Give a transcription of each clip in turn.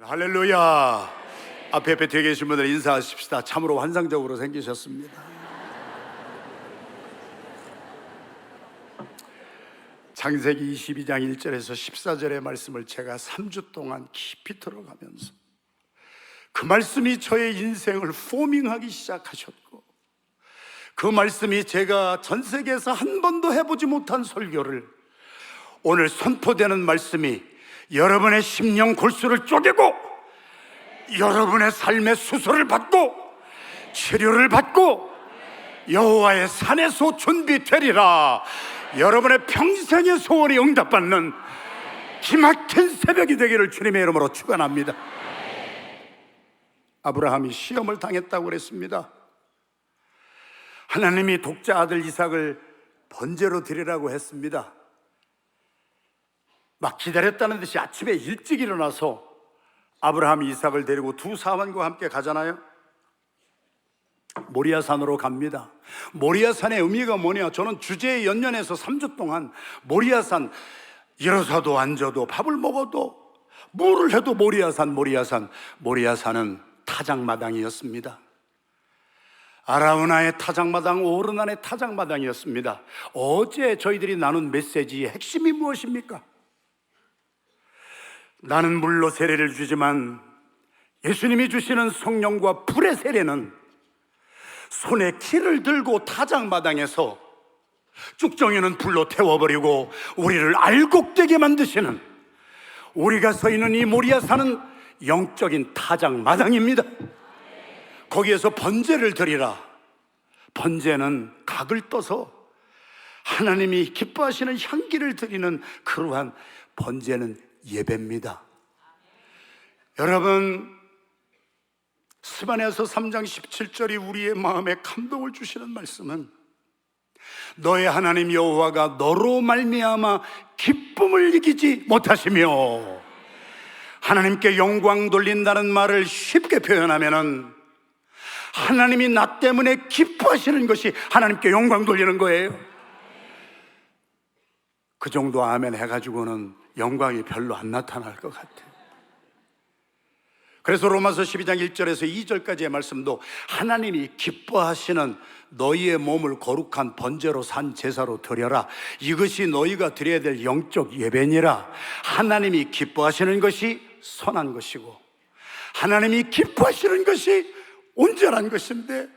할렐루야. 앞에 뒤에 계신 분들 인사하십시다. 참으로 환상적으로 생기셨습니다. 창세기 22장 1절에서 14절의 말씀을 제가 3주 동안 깊이 들어가면서 그 말씀이 저의 인생을 포밍하기 시작하셨고, 그 말씀이 제가 전 세계에서 한 번도 해보지 못한 설교를 오늘 선포되는 말씀이 여러분의 심령 골수를 쪼개고 여러분의 삶의 수술을 받고 치료를 받고 여호와의 산에서 준비되리라. 여러분의 평생의 소원이 응답받는 기막힌 새벽이 되기를 주님의 이름으로 축원합니다. 아브라함이 시험을 당했다고 그랬습니다. 하나님이 독자 아들 이삭을 번제로 드리라고 했습니다. 막 기다렸다는 듯이 아침에 일찍 일어나서 아브라함이 이삭을 데리고 두 사환과 함께 가잖아요. 모리아산으로 갑니다. 모리아산의 의미가 뭐냐? 저는 주제에 연연해서 3주 동안 모리아산, 일어서도 앉아도 밥을 먹어도 뭐를 해도 모리아산은 타작마당이었습니다. 아라우나의 타작마당, 오르난의 타작마당이었습니다. 어제 저희들이 나눈 메시지의 핵심이 무엇입니까? 나는 물로 세례를 주지만 예수님이 주시는 성령과 불의 세례는 손에 키를 들고 타작마당에서 쭉정이는 불로 태워버리고 우리를 알곡되게 만드시는, 우리가 서 있는 이 모리아산은 영적인 타작마당입니다. 거기에서 번제를 드리라. 번제는 각을 떠서 하나님이 기뻐하시는 향기를 드리는 그러한 번제는 예배입니다. 여러분, 스바냐서 3장 17절이 우리의 마음에 감동을 주시는 말씀은 너의 하나님 여호와가 너로 말미암아 기쁨을 이기지 못하시며, 하나님께 영광 돌린다는 말을 쉽게 표현하면은 하나님이 나 때문에 기뻐하시는 것이 하나님께 영광 돌리는 거예요. 그 정도 아멘 해가지고는 영광이 별로 안 나타날 것 같아요. 그래서 로마서 12장 1절에서 2절까지의 말씀도 하나님이 기뻐하시는 너희의 몸을 거룩한 번제로 산 제사로 드려라. 이것이 너희가 드려야 될 영적 예배니라. 하나님이 기뻐하시는 것이 선한 것이고 하나님이 기뻐하시는 것이 온전한 것인데,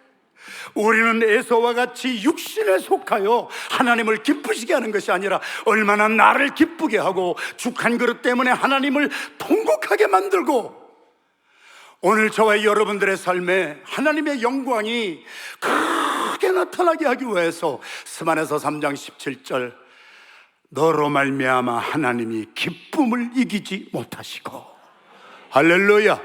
우리는 에서와 같이 육신에 속하여 하나님을 기쁘시게 하는 것이 아니라 얼마나 나를 기쁘게 하고 죽 한 그릇 때문에 하나님을 통곡하게 만들고, 오늘 저와 여러분들의 삶에 하나님의 영광이 크게 나타나게 하기 위해서 스바냐서 3장 17절 너로 말미암아 하나님이 기쁨을 이기지 못하시고, 할렐루야.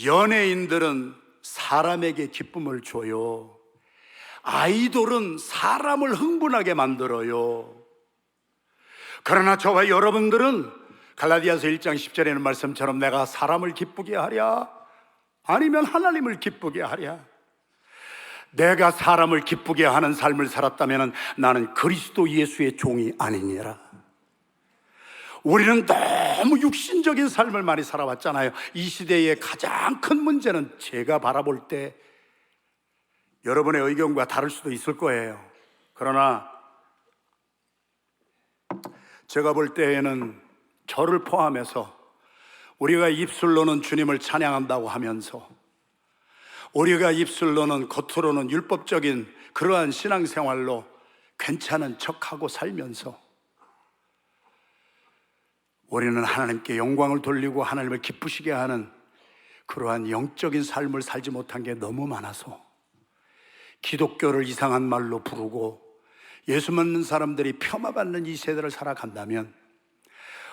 연예인들은 사람에게 기쁨을 줘요. 아이돌은 사람을 흥분하게 만들어요. 그러나 저와 여러분들은 갈라디아서 1장 10절에는 말씀처럼 내가 사람을 기쁘게 하랴 아니면 하나님을 기쁘게 하랴. 내가 사람을 기쁘게 하는 삶을 살았다면 나는 그리스도 예수의 종이 아니니라. 우리는 너무 육신적인 삶을 많이 살아왔잖아요. 이 시대의 가장 큰 문제는 제가 바라볼 때 여러분의 의견과 다를 수도 있을 거예요. 그러나 제가 볼 때에는 저를 포함해서 우리가 입술로는 주님을 찬양한다고 하면서, 우리가 입술로는 겉으로는 율법적인 그러한 신앙생활로 괜찮은 척하고 살면서 우리는 하나님께 영광을 돌리고 하나님을 기쁘시게 하는 그러한 영적인 삶을 살지 못한 게 너무 많아서 기독교를 이상한 말로 부르고 예수 믿는 사람들이 폄하받는 이 세대를 살아간다면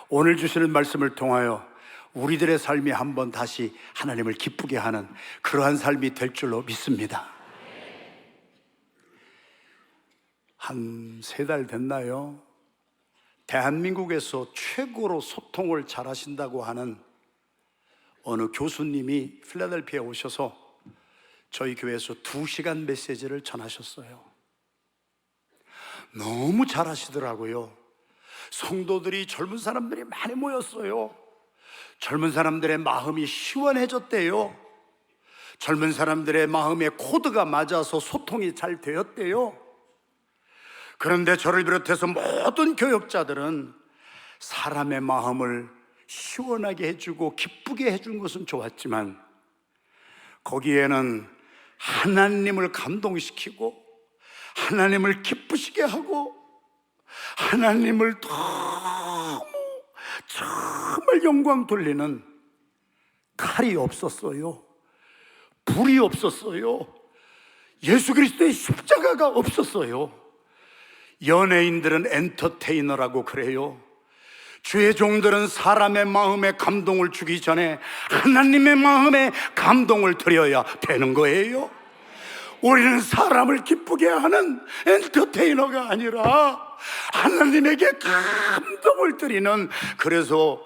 오늘 주시는 말씀을 통하여 우리들의 삶이 한번 다시 하나님을 기쁘게 하는 그러한 삶이 될 줄로 믿습니다. 한 3달 됐나요? 대한민국에서 최고로 소통을 잘 하신다고 하는 어느 교수님이 필라델피아에 오셔서 저희 교회에서 2시간 메시지를 전하셨어요. 너무 잘 하시더라고요. 성도들이, 젊은 사람들이 많이 모였어요. 젊은 사람들의 마음이 시원해졌대요. 젊은 사람들의 마음에 코드가 맞아서 소통이 잘 되었대요. 그런데 저를 비롯해서 모든 교역자들은 사람의 마음을 시원하게 해주고 기쁘게 해준 것은 좋았지만 거기에는 하나님을 감동시키고 하나님을 기쁘시게 하고 하나님을 너무 정말 영광 돌리는 칼이 없었어요. 불이 없었어요. 예수 그리스도의 십자가가 없었어요. 연예인들은 엔터테이너라고 그래요. 주의 종들은 사람의 마음에 감동을 주기 전에 하나님의 마음에 감동을 드려야 되는 거예요. 우리는 사람을 기쁘게 하는 엔터테이너가 아니라 하나님에게 감동을 드리는, 그래서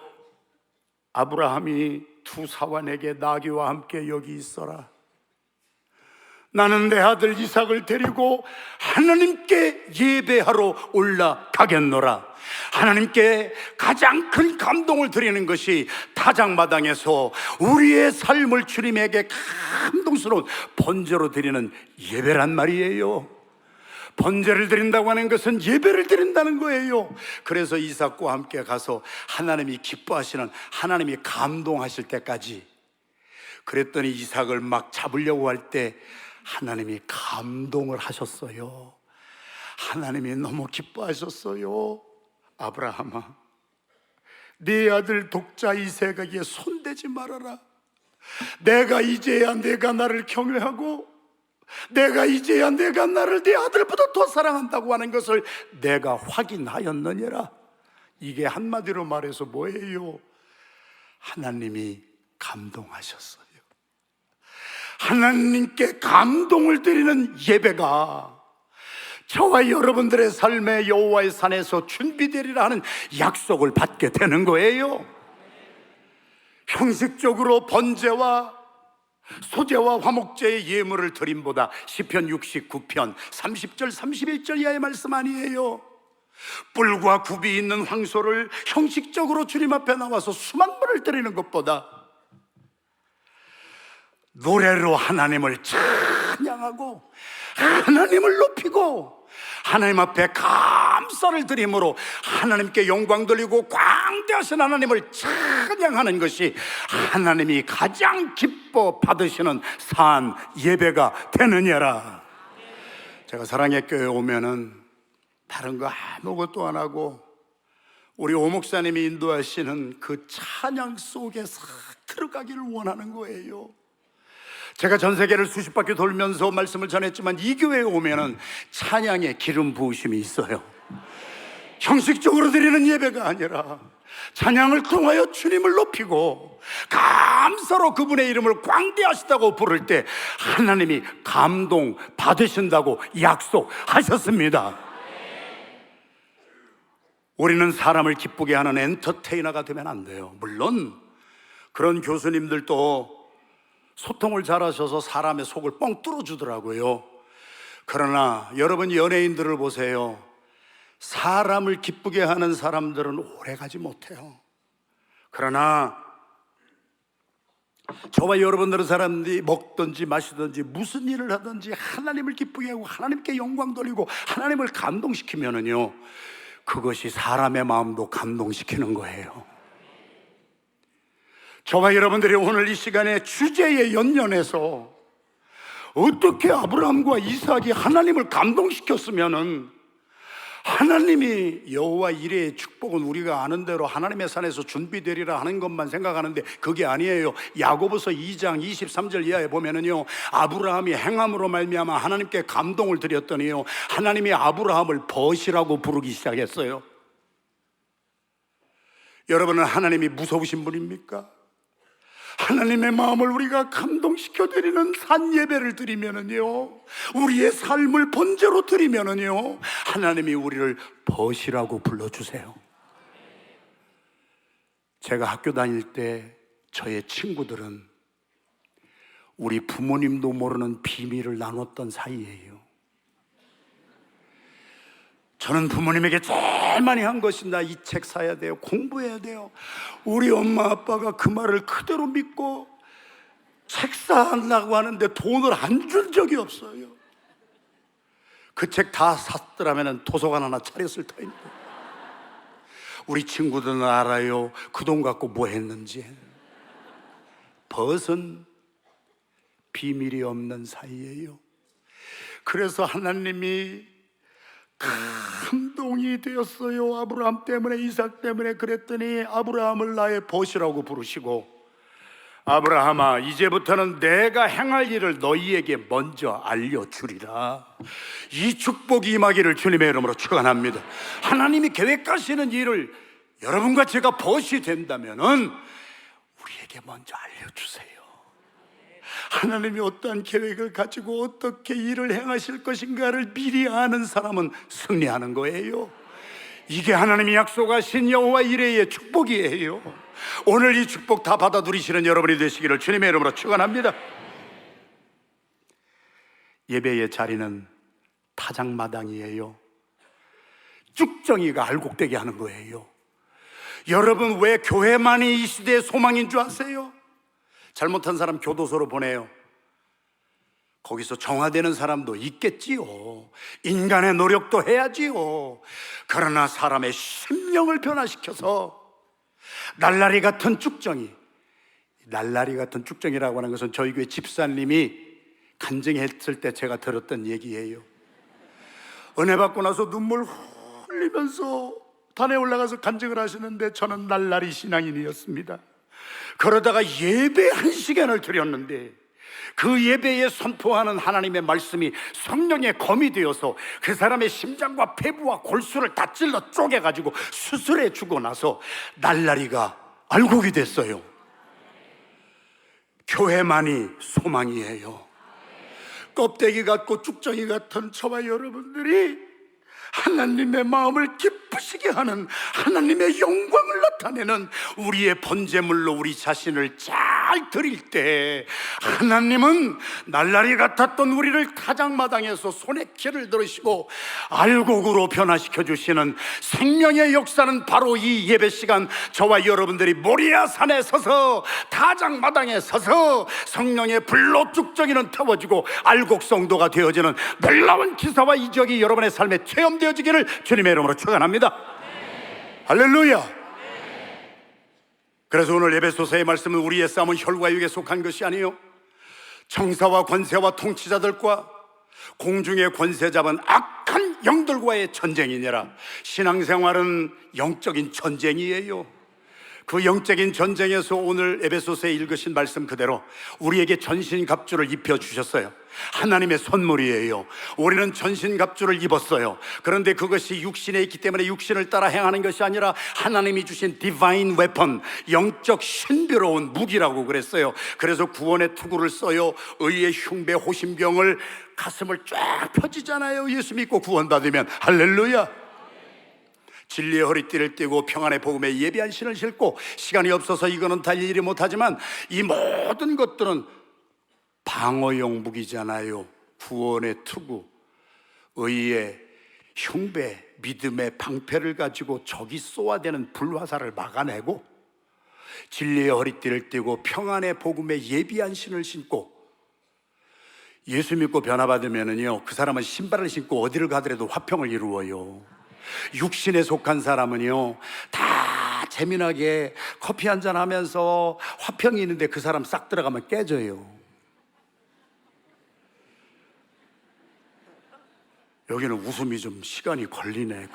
아브라함이 두 사환에게 나귀와 함께 여기 있어라, 나는 내 아들 이삭을 데리고 하나님께 예배하러 올라가겠노라. 하나님께 가장 큰 감동을 드리는 것이 타작마당에서 우리의 삶을 주님에게 감동스러운 번제로 드리는 예배란 말이에요. 번제를 드린다고 하는 것은 예배를 드린다는 거예요. 그래서 이삭과 함께 가서 하나님이 기뻐하시는, 하나님이 감동하실 때까지, 그랬더니 이삭을 막 잡으려고 할 때 하나님이 감동을 하셨어요. 하나님이 너무 기뻐하셨어요. 아브라함아, 네 아들 독자 이삭에게 손대지 말아라. 내가 이제야 내가 나를 경외하고 내가 이제야 내가 나를 네 아들보다 더 사랑한다고 하는 것을 내가 확인하였느니라. 이게 한마디로 말해서 뭐예요? 하나님이 감동하셨어요. 하나님께 감동을 드리는 예배가 저와 여러분들의 삶의 여호와의 산에서 준비되리라 하는 약속을 받게 되는 거예요. 형식적으로 번제와 소제와 화목제의 예물을 드림보다 시편 69편 30절 31절 이하의 말씀 아니에요. 뿔과 굽이 있는 황소를 형식적으로 주님 앞에 나와서 수만 번을 드리는 것보다 노래로 하나님을 찬양하고 하나님을 높이고 하나님 앞에 감사를 드림으로 하나님께 영광 돌리고 광대하신 하나님을 찬양하는 것이 하나님이 가장 기뻐 받으시는 산 예배가 되느냐라. 제가 사랑의 교회에 오면은 다른 거 아무것도 안 하고 우리 오 목사님이 인도하시는 그 찬양 속에 싹 들어가기를 원하는 거예요. 제가 전 세계를 수십 바퀴 돌면서 말씀을 전했지만 이 교회에 오면은 찬양의 기름 부으심이 있어요. 형식적으로 드리는 예배가 아니라 찬양을 통하여 주님을 높이고 감사로 그분의 이름을 광대하시다고 부를 때 하나님이 감동 받으신다고 약속하셨습니다. 우리는 사람을 기쁘게 하는 엔터테이너가 되면 안 돼요. 물론 그런 교수님들도 소통을 잘하셔서 사람의 속을 뻥 뚫어주더라고요. 그러나 여러분 연예인들을 보세요. 사람을 기쁘게 하는 사람들은 오래가지 못해요. 그러나 저와 여러분들은 사람들이 먹든지 마시든지 무슨 일을 하든지 하나님을 기쁘게 하고 하나님께 영광 돌리고 하나님을 감동시키면은요, 그것이 사람의 마음도 감동시키는 거예요. 저와 여러분들이 오늘 이 시간에 주제에 연연해서 어떻게 아브라함과 이삭이 하나님을 감동시켰으면은, 하나님이 여호와 이레의 축복은 우리가 아는 대로 하나님의 산에서 준비되리라 하는 것만 생각하는데 그게 아니에요. 야고보서 2장 23절 이하에 보면은요, 아브라함이 행함으로 말미암아 하나님께 감동을 드렸더니요, 하나님이 아브라함을 벗이라고 부르기 시작했어요. 여러분은 하나님이 무서우신 분입니까? 하나님의 마음을 우리가 감동시켜드리는 산 예배를 드리면은요, 우리의 삶을 번제로 드리면은요, 하나님이 우리를 벗이라고 불러주세요. 제가 학교 다닐 때 저의 친구들은 우리 부모님도 모르는 비밀을 나눴던 사이예요. 저는 부모님에게 제일 많이 한 것이 나 이 책 사야 돼요, 공부해야 돼요. 우리 엄마 아빠가 그 말을 그대로 믿고 책 사려고 하는데 돈을 안 준 적이 없어요. 그 책 다 샀더라면 도서관 하나 차렸을 터인데. 우리 친구들은 알아요, 그 돈 갖고 뭐 했는지. 벗은 비밀이 없는 사이예요. 그래서 하나님이 감동이 되었어요. 아브라함 때문에, 이삭 때문에. 그랬더니 아브라함을 나의 벗이라고 부르시고, 아브라함아, 이제부터는 내가 행할 일을 너희에게 먼저 알려주리라. 이 축복이 임하기를 주님의 이름으로 축원합니다. 하나님이 계획하시는 일을 여러분과 제가 벗이 된다면은 우리에게 먼저 알려주세요. 하나님이 어떠한 계획을 가지고 어떻게 일을 행하실 것인가를 미리 아는 사람은 승리하는 거예요. 이게 하나님이 약속하신 여호와 이레의 축복이에요. 오늘 이 축복 다 받아 누리시는 여러분이 되시기를 주님의 이름으로 축원합니다. 예배의 자리는 타작마당이에요. 쭉정이가 알곡되게 하는 거예요. 여러분, 왜 교회만이 이 시대의 소망인 줄 아세요? 잘못한 사람 교도소로 보내요. 거기서 정화되는 사람도 있겠지요. 인간의 노력도 해야지요. 그러나 사람의 심령을 변화시켜서 날라리 같은 쭉정이, 날라리 같은 쭉정이라고 하는 것은 저희 교회 집사님이 간증했을 때 제가 들었던 얘기예요. 은혜 받고 나서 눈물 흘리면서 단에 올라가서 간증을 하시는데, 저는 날라리 신앙인이었습니다. 그러다가 예배 1시간을 드렸는데 그 예배에 선포하는 하나님의 말씀이 성령의 검이 되어서 그 사람의 심장과 폐부와 골수를 다 찔러 쪼개가지고 수술해 주고 나서 날라리가 알곡이 됐어요. 교회만이 소망이에요. 껍데기 같고 쭉정이 같은 저와 여러분들이 하나님의 마음을 기쁘시게 하는, 하나님의 영광을 나타내는 우리의 번제물로 우리 자신을 잘 드릴 때, 하나님은 날라리 같았던 우리를 타작마당에서 손에 키를 들으시고 알곡으로 변화시켜 주시는 생명의 역사는 바로 이 예배 시간 저와 여러분들이 모리아산에 서서, 타작마당에 서서 성령의 불로 쭉정이는 태워지고 알곡 성도가 되어지는 놀라운 기사와 이적이 여러분의 삶에 체험되어지기를 주님의 이름으로 축원합니다. 할렐루야. 그래서 오늘 에베소서의 말씀은 우리의 싸움은 혈과 육에 속한 것이 아니요 정사와 권세와 통치자들과 공중의 권세 잡은 악한 영들과의 전쟁이니라. 신앙생활은 영적인 전쟁이에요. 그 영적인 전쟁에서 오늘 에베소서에 읽으신 말씀 그대로 우리에게 전신갑주를 입혀주셨어요. 하나님의 선물이에요. 우리는 전신갑주를 입었어요. 그런데 그것이 육신에 있기 때문에 육신을 따라 행하는 것이 아니라 하나님이 주신 디바인 웨펀, 영적 신비로운 무기라고 그랬어요. 그래서 구원의 투구를 써요. 의의 흉배 호신병을, 가슴을 쫙 펴지잖아요. 예수 믿고 구원받으면. 할렐루야. 진리의 허리띠를 띠고 평안의 복음에 예비한 신을 신고, 시간이 없어서 이거는 다 일일이 못하지만 이 모든 것들은 방어용 무기잖아요. 구원의 투구, 의의 흉배, 믿음의 방패를 가지고 적이 쏘아대는 불화살을 막아내고, 진리의 허리띠를 띠고 평안의 복음에 예비한 신을 신고, 예수 믿고 변화받으면은요, 그 사람은 신발을 신고 어디를 가더라도 화평을 이루어요. 육신에 속한 사람은요, 다 재미나게 커피 한잔 하면서 화평이 있는데 그 사람 싹 들어가면 깨져요. 여기는 웃음이 좀 시간이 걸리네.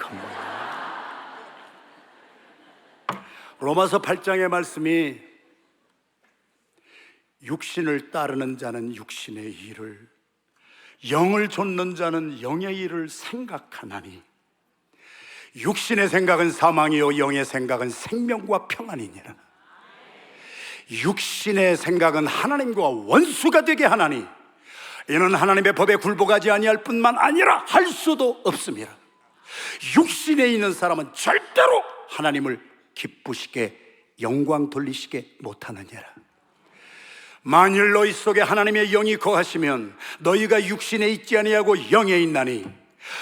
로마서 8장의 말씀이 육신을 따르는 자는 육신의 일을, 영을 좇는 자는 영의 일을 생각하나니 육신의 생각은 사망이요 영의 생각은 생명과 평안이니라. 육신의 생각은 하나님과 원수가 되게 하나니 이는 하나님의 법에 굴복하지 아니할 뿐만 아니라 할 수도 없습니다. 육신에 있는 사람은 절대로 하나님을 기쁘시게 영광 돌리시게 못하느니라. 만일 너희 속에 하나님의 영이 거하시면 너희가 육신에 있지 아니하고 영에 있나니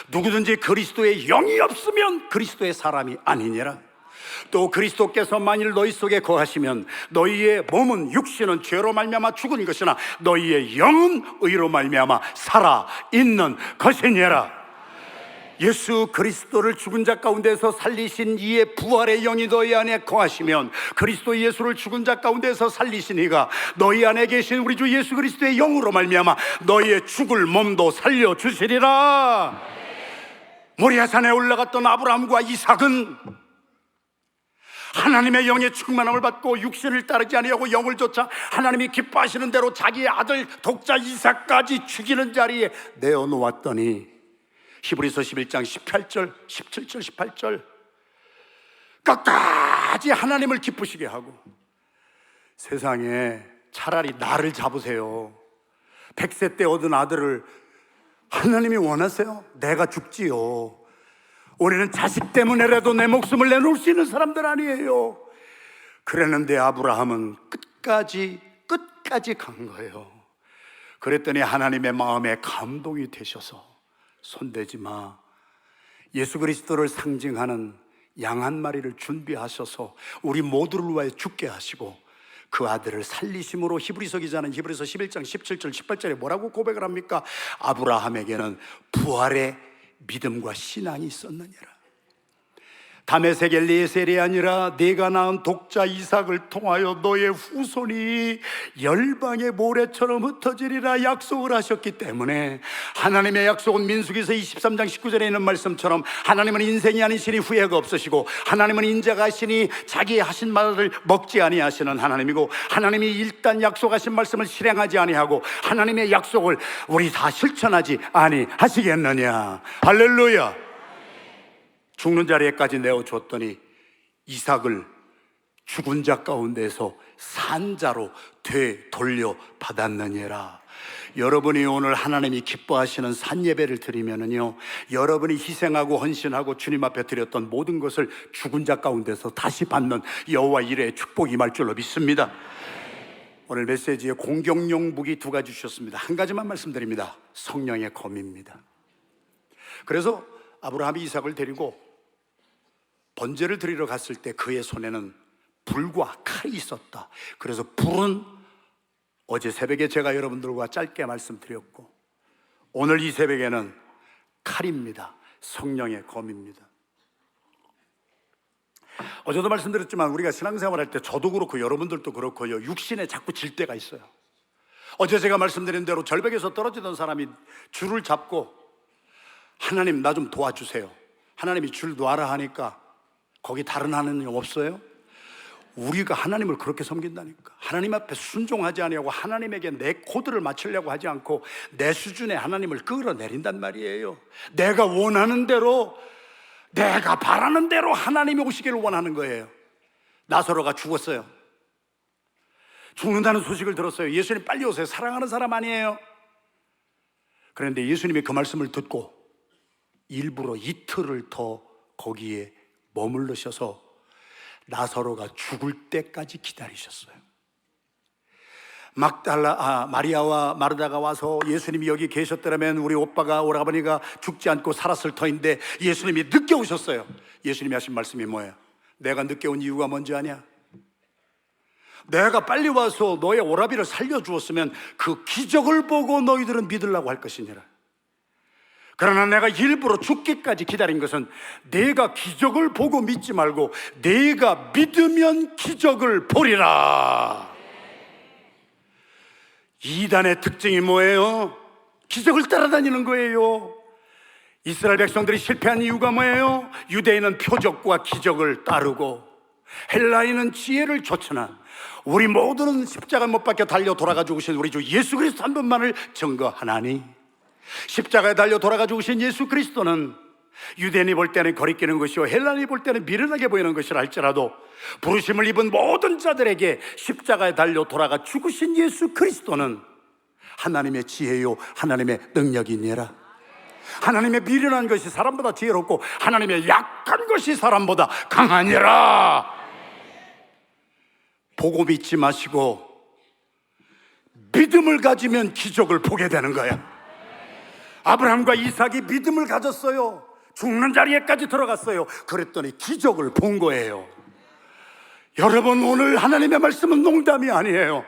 누구든지 그리스도의 영이 없으면 그리스도의 사람이 아니니라. 또 그리스도께서 만일 너희 속에 거하시면 너희의 몸은 육신은 죄로 말미암아 죽은 것이나 너희의 영은 의로 말미암아 살아 있는 것이니라. 예수 그리스도를 죽은 자 가운데서 살리신 이의 부활의 영이 너희 안에 거하시면 그리스도 예수를 죽은 자 가운데서 살리신 이가 너희 안에 계신 우리 주 예수 그리스도의 영으로 말미암아 너희의 죽을 몸도 살려주시리라. 모리아산에 올라갔던 아브라함과 이삭은 하나님의 영의 충만함을 받고 육신을 따르지 아니하고 영을 쫓아 하나님이 기뻐하시는 대로 자기의 아들 독자 이삭까지 죽이는 자리에 내어놓았더니 히브리서 11장 18절, 17절, 18절 끝까지 하나님을 기쁘시게 하고 세상에 차라리 나를 잡으세요. 100세 때 얻은 아들을 하나님이 원하세요? 내가 죽지요. 우리는 자식 때문에라도 내 목숨을 내놓을 수 있는 사람들 아니에요. 그랬는데 아브라함은 끝까지 간 거예요. 그랬더니 하나님의 마음에 감동이 되셔서 손대지 마, 예수 그리스도를 상징하는 양 한 마리를 준비하셔서 우리 모두를 위하여 죽게 하시고 그 아들을 살리심으로 히브리서 기자는 히브리서 11장 17절 18절에 뭐라고 고백을 합니까? 아브라함에게는 부활의 믿음과 신앙이 있었느니라. 다메섹 엘리에셀이 아니라 네가 낳은 독자 이삭을 통하여 너의 후손이 열방의 모래처럼 흩어지리라 약속을 하셨기 때문에 하나님의 약속은 민수기서 23장 19절에 있는 말씀처럼 하나님은 인생이 아니시니 후회가 없으시고 하나님은 인자가 하시니 자기 하신 말을 먹지 아니하시는 하나님이고 하나님이 일단 약속하신 말씀을 실행하지 아니하고 하나님의 약속을 우리 다 실천하지 아니하시겠느냐. 할렐루야. 죽는 자리에까지 내어줬더니 이삭을 죽은 자 가운데서 산 자로 되돌려 받았느니라. 여러분이 오늘 하나님이 기뻐하시는 산 예배를 드리면은요, 여러분이 희생하고 헌신하고 주님 앞에 드렸던 모든 것을 죽은 자 가운데서 다시 받는 여호와 이레의 축복이 임할 줄로 믿습니다. 오늘 메시지에 공격용 무기 두 가지 주셨습니다. 한 가지만 말씀드립니다. 성령의 검입니다. 그래서 아브라함이 이삭을 데리고 번제를 드리러 갔을 때 그의 손에는 불과 칼이 있었다. 그래서 불은 어제 새벽에 제가 여러분들과 짧게 말씀드렸고 오늘 이 새벽에는 칼입니다. 성령의 검입니다. 어제도 말씀드렸지만 우리가 신앙생활할 때 저도 그렇고 여러분들도 그렇고요, 육신에 자꾸 질 때가 있어요. 어제 제가 말씀드린 대로 절벽에서 떨어지던 사람이 줄을 잡고 하나님 나 좀 도와주세요. 하나님이 줄 놔라 하니까 거기 다른 하나님 없어요? 우리가 하나님을 그렇게 섬긴다니까. 하나님 앞에 순종하지 아니하고 하나님에게 내 코드를 맞추려고 하지 않고 내 수준에 하나님을 끌어내린단 말이에요. 내가 원하는 대로, 내가 바라는 대로 하나님이 오시기를 원하는 거예요. 나사로가 죽었어요. 죽는다는 소식을 들었어요. 예수님 빨리 오세요. 사랑하는 사람 아니에요? 그런데 예수님이 그 말씀을 듣고 일부러 이틀을 더 거기에 머물르셔서 나사로가 죽을 때까지 기다리셨어요. 마리아와 마르다가 와서 예수님이 여기 계셨더라면 우리 오빠가 오라버니가 죽지 않고 살았을 터인데 예수님이 늦게 오셨어요. 예수님이 하신 말씀이 뭐예요? 내가 늦게 온 이유가 뭔지 아냐? 내가 빨리 와서 너의 오라비를 살려주었으면 그 기적을 보고 너희들은 믿으려고 할 것이니라. 그러나 내가 일부러 죽기까지 기다린 것은 내가 기적을 보고 믿지 말고 내가 믿으면 기적을 보리라. 이단의 특징이 뭐예요? 기적을 따라다니는 거예요. 이스라엘 백성들이 실패한 이유가 뭐예요? 유대인은 표적과 기적을 따르고 헬라인은 지혜를 좇으나 우리 모두는 십자가 못 박혀 달려 돌아가 죽으신 우리 주 예수 그리스도 한 분만을 증거하나니, 십자가에 달려 돌아가 죽으신 예수 그리스도는 유대인이 볼 때는 거리끼는 것이요 헬라인이 볼 때는 미련하게 보이는 것이라 할지라도 부르심을 입은 모든 자들에게 십자가에 달려 돌아가 죽으신 예수 그리스도는 하나님의 지혜요 하나님의 능력이니라. 하나님의 미련한 것이 사람보다 지혜롭고 하나님의 약한 것이 사람보다 강하니라. 보고 믿지 마시고 믿음을 가지면 기적을 보게 되는 거야. 아브라함과 이삭이 믿음을 가졌어요. 죽는 자리에까지 들어갔어요. 그랬더니 기적을 본 거예요. 여러분, 오늘 하나님의 말씀은 농담이 아니에요.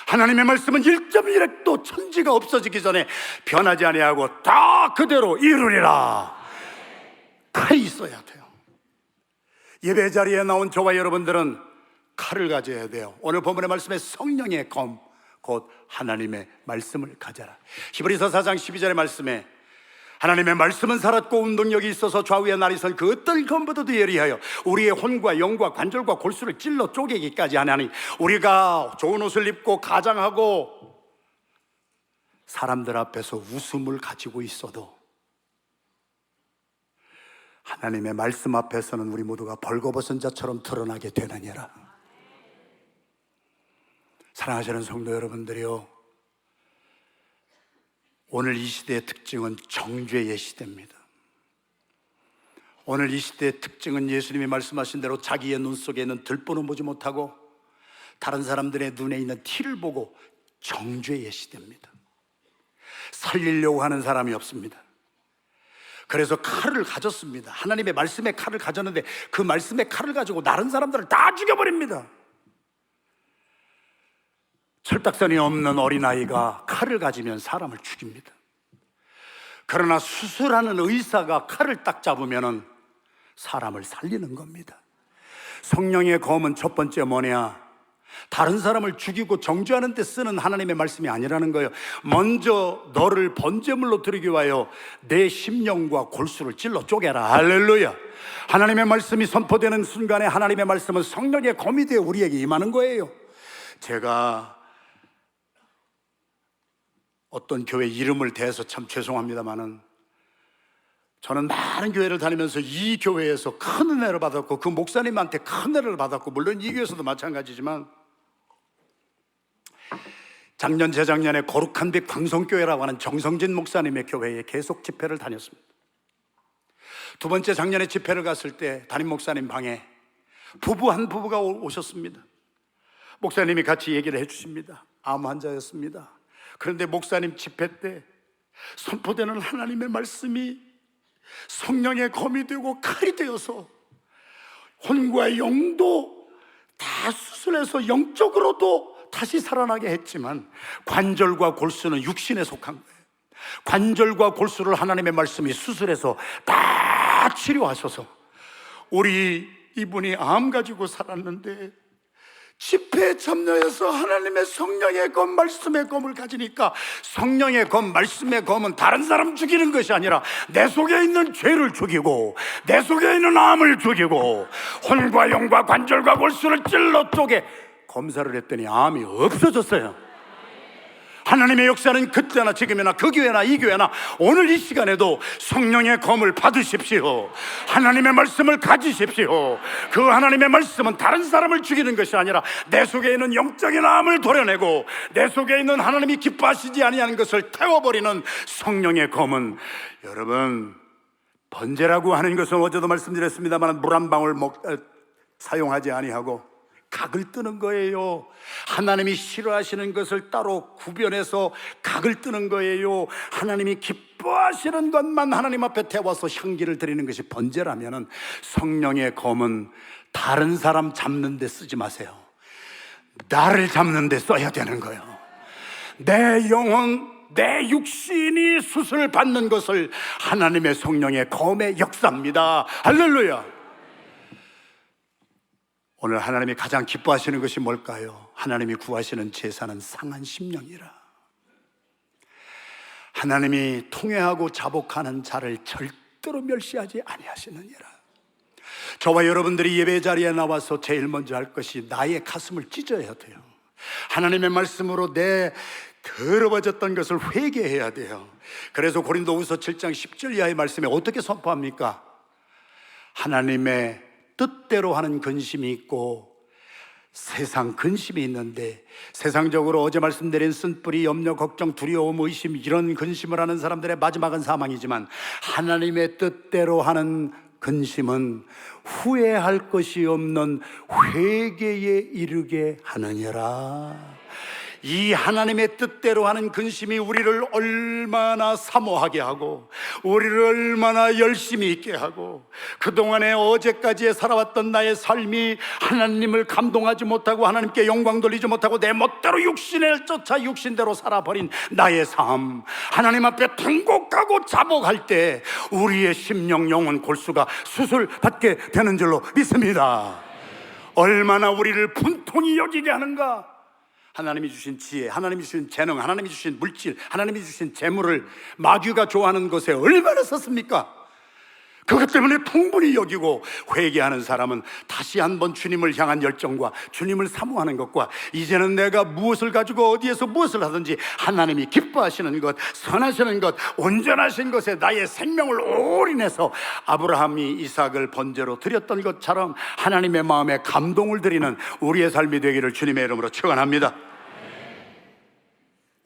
하나님의 말씀은 1.1핵도 천지가 없어지기 전에 변하지 아니하고 다 그대로 이루리라. 칼이 있어야 돼요. 예배 자리에 나온 저와 여러분들은 칼을 가져야 돼요. 오늘 본문의 말씀에 성령의 검, 곧 하나님의 말씀을 가져라. 히브리서 4장 12절의 말씀에 하나님의 말씀은 살았고 운동력이 있어서 좌우의 날이 선 그 어떤 검보다도 예리하여 우리의 혼과 영과 관절과 골수를 찔러 쪼개기까지 하나니, 우리가 좋은 옷을 입고 가장하고 사람들 앞에서 웃음을 가지고 있어도 하나님의 말씀 앞에서는 우리 모두가 벌거벗은 자처럼 드러나게 되느니라. 사랑하시는 성도 여러분들이요, 오늘 이 시대의 특징은 정죄의 시대입니다. 오늘 이 시대의 특징은 예수님이 말씀하신 대로 자기의 눈 속에 있는 들보는 보지 못하고 다른 사람들의 눈에 있는 티를 보고 정죄의 시대입니다. 살리려고 하는 사람이 없습니다. 그래서 칼을 가졌습니다. 하나님의 말씀의 칼을 가졌는데 그 말씀의 칼을 가지고 다른 사람들을 다 죽여버립니다. 철딱선이 없는 어린아이가 칼을 가지면 사람을 죽입니다. 그러나 수술하는 의사가 칼을 딱 잡으면 사람을 살리는 겁니다. 성령의 검은 첫 번째 뭐냐? 다른 사람을 죽이고 정죄하는 데 쓰는 하나님의 말씀이 아니라는 거예요. 먼저 너를 번제물로 드리기 위하여 내 심령과 골수를 찔러 쪼개라. 할렐루야. 하나님의 말씀이 선포되는 순간에 하나님의 말씀은 성령의 검이 되어 우리에게 임하는 거예요. 제가 어떤 교회 이름을 대해서 참 죄송합니다만은, 저는 많은 교회를 다니면서 이 교회에서 큰 은혜를 받았고 그 목사님한테 큰 은혜를 받았고, 물론 이 교회에서도 마찬가지지만, 작년 재작년에 거룩한 빛 광성교회라고 하는 정성진 목사님의 교회에 계속 집회를 다녔습니다. 두 번째 작년에 집회를 갔을 때 담임 목사님 방에 한 부부가 오셨습니다. 목사님이 같이 얘기를 해주십니다. 암 환자였습니다. 그런데 목사님 집회 때 선포되는 하나님의 말씀이 성령의 검이 되고 칼이 되어서 혼과 영도 다 수술해서 영적으로도 다시 살아나게 했지만 관절과 골수는 육신에 속한 거예요. 관절과 골수를 하나님의 말씀이 수술해서 다 치료하셔서 우리 이분이 암 가지고 살았는데 집회에 참여해서 하나님의 성령의 검, 말씀의 검을 가지니까 성령의 검, 말씀의 검은 다른 사람 죽이는 것이 아니라 내 속에 있는 죄를 죽이고 내 속에 있는 암을 죽이고 혼과 영과 관절과 골수를 찔러 쪼개 검사를 했더니 암이 없어졌어요. 하나님의 역사는 그때나 지금이나 그 교회나 이 교회나 오늘 이 시간에도 성령의 검을 받으십시오. 하나님의 말씀을 가지십시오. 그 하나님의 말씀은 다른 사람을 죽이는 것이 아니라 내 속에 있는 영적인 암을 도려내고 내 속에 있는 하나님이 기뻐하시지 아니하는 것을 태워버리는 성령의 검은, 여러분, 번제라고 하는 것은 어제도 말씀드렸습니다만 물 한 방울 사용하지 아니하고 각을 뜨는 거예요. 하나님이 싫어하시는 것을 따로 구별해서 각을 뜨는 거예요. 하나님이 기뻐하시는 것만 하나님 앞에 태워서 향기를 드리는 것이 번제라면은, 성령의 검은 다른 사람 잡는 데 쓰지 마세요. 나를 잡는 데 써야 되는 거예요. 내 영혼, 내 육신이 수술을 받는 것을 하나님의 성령의 검의 역사입니다. 할렐루야. 오늘 하나님이 가장 기뻐하시는 것이 뭘까요? 하나님이 구하시는 제사는 상한 심령이라. 하나님이 통회하고 자복하는 자를 절대로 멸시하지 아니하시느니라. 저와 여러분들이 예배 자리에 나와서 제일 먼저 할 것이 나의 가슴을 찢어야 돼요. 하나님의 말씀으로 내 더러워졌던 것을 회개해야 돼요. 그래서 고린도후서 7장 10절 이하의 말씀에 어떻게 선포합니까? 하나님의 뜻대로 하는 근심이 있고 세상 근심이 있는데, 세상적으로 어제 말씀드린 쓴뿌리, 염려, 걱정, 두려움, 의심, 이런 근심을 하는 사람들의 마지막은 사망이지만 하나님의 뜻대로 하는 근심은 후회할 것이 없는 회개에 이르게 하느니라. 이 하나님의 뜻대로 하는 근심이 우리를 얼마나 사모하게 하고 우리를 얼마나 열심히 있게 하고, 그동안에 어제까지 살아왔던 나의 삶이 하나님을 감동하지 못하고 하나님께 영광 돌리지 못하고 내 멋대로 육신을 쫓아 육신대로 살아버린 나의 삶, 하나님 앞에 통곡하고 자복할 때 우리의 심령 영혼 골수가 수술받게 되는 줄로 믿습니다. 얼마나 우리를 분통히 여기게 하는가. 하나님이 주신 지혜, 하나님이 주신 재능, 하나님이 주신 물질, 하나님이 주신 재물을 마귀가 좋아하는 것에 얼마나 썼습니까? 그것 때문에 풍분히 여기고, 회개하는 사람은 다시 한번 주님을 향한 열정과 주님을 사모하는 것과, 이제는 내가 무엇을 가지고 어디에서 무엇을 하든지 하나님이 기뻐하시는 것, 선하시는 것, 온전하신 것에 나의 생명을 올인해서 아브라함이 이삭을 번제로 드렸던 것처럼 하나님의 마음에 감동을 드리는 우리의 삶이 되기를 주님의 이름으로 축원합니다.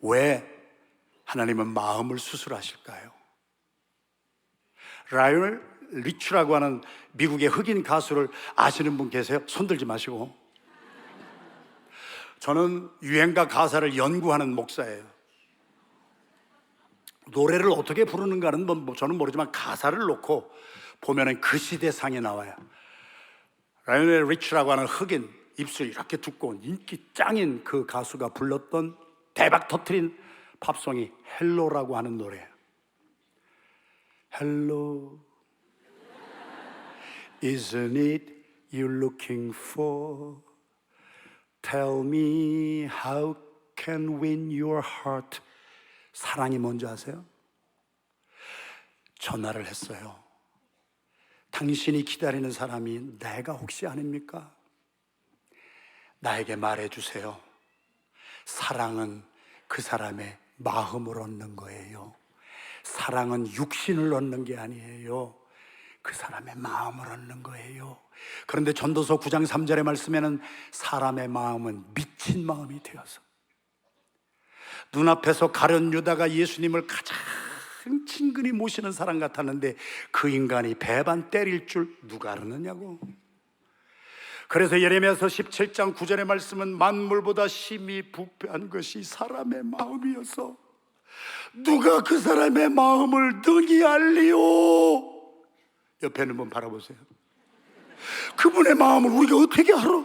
왜 하나님은 마음을 수술하실까요? 라이오넬 리치라고 하는 미국의 흑인 가수를 아시는 분 계세요? 손들지 마시고. 저는 유행가 가사를 연구하는 목사예요. 노래를 어떻게 부르는가는 저는 모르지만 가사를 놓고 보면은 그 시대상에 나와요. 라이오넬 리치라고 하는 흑인, 입술 이렇게 두꺼운 인기 짱인 그 가수가 불렀던 대박 터트린 팝송이 헬로라고 하는 노래예요. Hello, isn't it you're looking for? Tell me how can win your heart. 사랑이 뭔지 아세요? 전화를 했어요. 당신이 기다리는 사람이 내가 혹시 아닙니까? 나에게 말해주세요. 사랑은 그 사람의 마음을 얻는 거예요. 사랑은 육신을 얻는 게 아니에요. 그 사람의 마음을 얻는 거예요. 그런데 전도서 9장 3절의 말씀에는 사람의 마음은 미친 마음이 되어서, 눈앞에서 가룟 유다가 예수님을 가장 친근히 모시는 사람 같았는데 그 인간이 배반 때릴 줄 누가 알았느냐고. 그래서 예레미야서 17장 9절의 말씀은 만물보다 심히 부패한 것이 사람의 마음이어서 누가 그 사람의 마음을 능히 알리오. 옆에 있는 분 바라보세요. 그분의 마음을 우리가 어떻게 알아?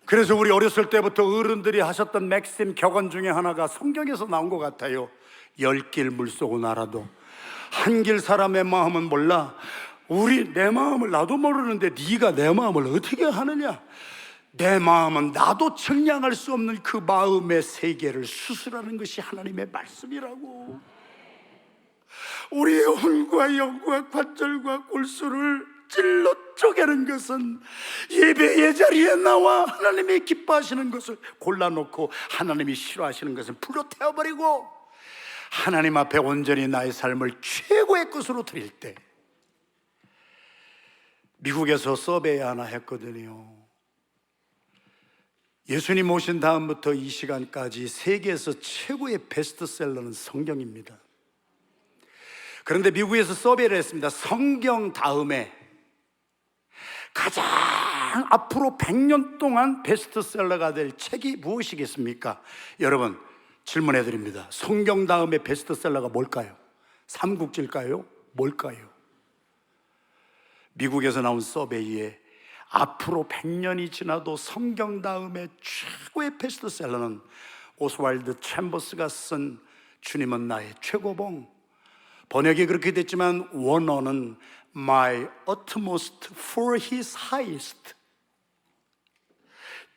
그래서 우리 어렸을 때부터 어른들이 하셨던 맥심 격언 중에 하나가 성경에서 나온 것 같아요. 10길 물속은 알아도 한 길 사람의 마음은 몰라. 내 마음을 나도 모르는데 네가 내 마음을 어떻게 하느냐. 내 마음은 나도 측량할 수 없는 그 마음의 세계를 수술하는 것이 하나님의 말씀이라고. 우리의 혼과 영과 관절과 골수를 찔러 쪼개는 것은 예배의 자리에 나와 하나님이 기뻐하시는 것을 골라놓고 하나님이 싫어하시는 것을 불러태워버리고 하나님 앞에 온전히 나의 삶을 최고의 것으로 드릴 때, 미국에서 서베이 하나 했거든요. 예수님 오신 다음부터 이 시간까지 세계에서 최고의 베스트셀러는 성경입니다. 그런데 미국에서 서베이를 했습니다. 성경 다음에 가장 앞으로 100년 동안 베스트셀러가 될 책이 무엇이겠습니까? 여러분, 질문해 드립니다. 성경 다음에 베스트셀러가 뭘까요? 삼국지일까요? 뭘까요? 미국에서 나온 서베이에 앞으로 100년이 지나도 성경 다음에 최고의 베스트셀러는 오스왈드 챔버스가 쓴 주님은 나의 최고봉. 번역이 그렇게 됐지만 원어는 My utmost for his highest.